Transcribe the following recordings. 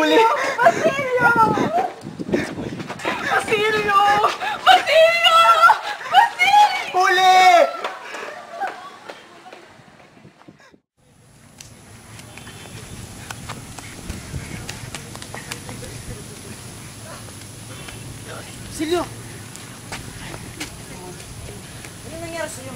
Huli! Basilio! Basilio! Basilio! Basilio! Huli! Basilio! Ano nangyari sa'yo?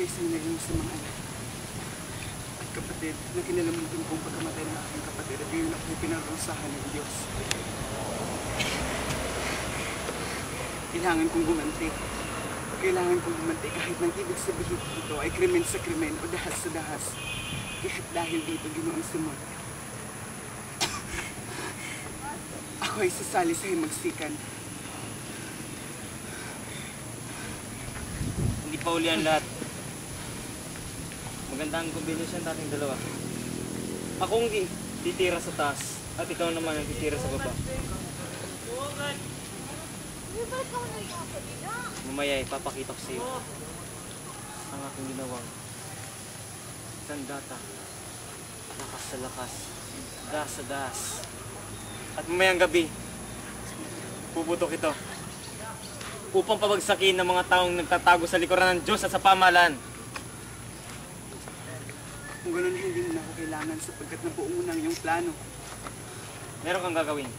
Isang ngayon sa mga anak at kapatid na kinalamutan kong pagkamatay ng aking kapatid at yun ako'y pinarusahan ng Diyos. Kailangan kong gumanti. Kailangan kong gumanti kahit nang ibig sabihin ito ay krimen sa krimen o dahas sa dahas. Kahit dahil dito Ginoong Simon. Ako ay sasali sa himagsikan. Hindi pa uli ang lahat. Maganda ang kombinasyon nating dalawa. Akong titira sa taas at ikaw naman ang titira sa baba. Mamaya ipapakita ko sa iyo ang aking ginawang sandata, lakas sa lakas, das sa das. At mamayang gabi, puputok ito upang pabagsakin ng mga taong nagtatago sa likuran ng Diyos at sa pamahalaan. Kung gano'n hindi mo na ako kailangan sapagkat nabuo mo na ang iyong plano. Meron kang gagawin.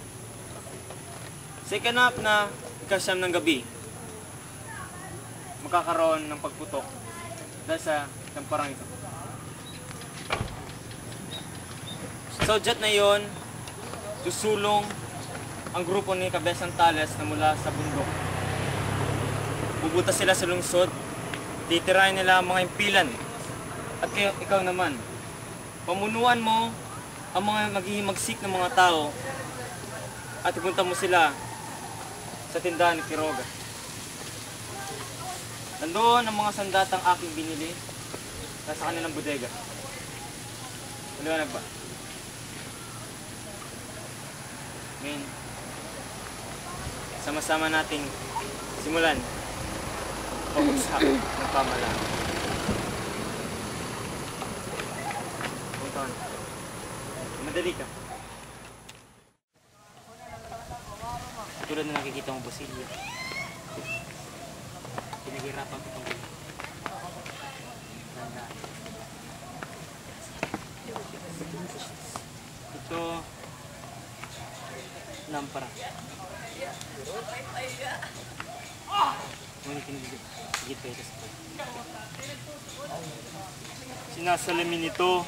Sa ikanap na ikasyam ng gabi, magkakaroon ng pagputok dahil sa lamparang ito. Sa udyat na iyon, susulong ang grupo ni Cabezang Tales na mula sa bundok. Bubutas sila sa lungsod, titirahin nila ang mga impilan. At ikaw naman, pamunuan mo ang mga maghihimagsik ng mga tao at ipunta mo sila sa tindahan ni Quiroga. Nandoon ang mga sandatang aking binili nasa kanilang bodega. Maliwanag ba? Ngayon, sama-sama nating simulan ang pag-usap ng pamahalaan. Madali ka. Tulad na nakikita mong Basilio. Pinaghirapan ko itong buhay. Ito, lampara. Ngunit hindi higit pa ito sa pag. Sinasalamin ito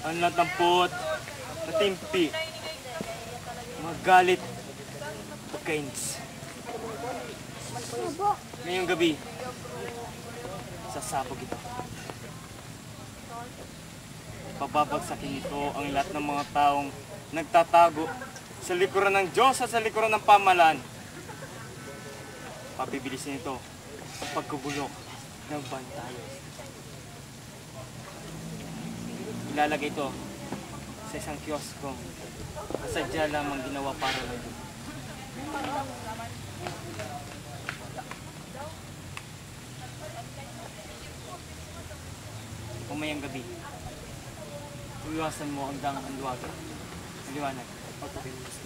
ang latampot, natimpi, magalit, pagkainis. Ngayong gabi, sasabog ito. Pababagsakin ito ang lahat ng mga taong nagtatago sa likuran ng Diyos at sa likuran ng pamahalaan. Pabibilisin ito ang pagkubulok ng bantayan. Ilalagay ito sa isang kiosko na sadya lamang ginawa para lang ito. Pumayang gabi, iwasan mo ang liwanag. Pagpapin mo sa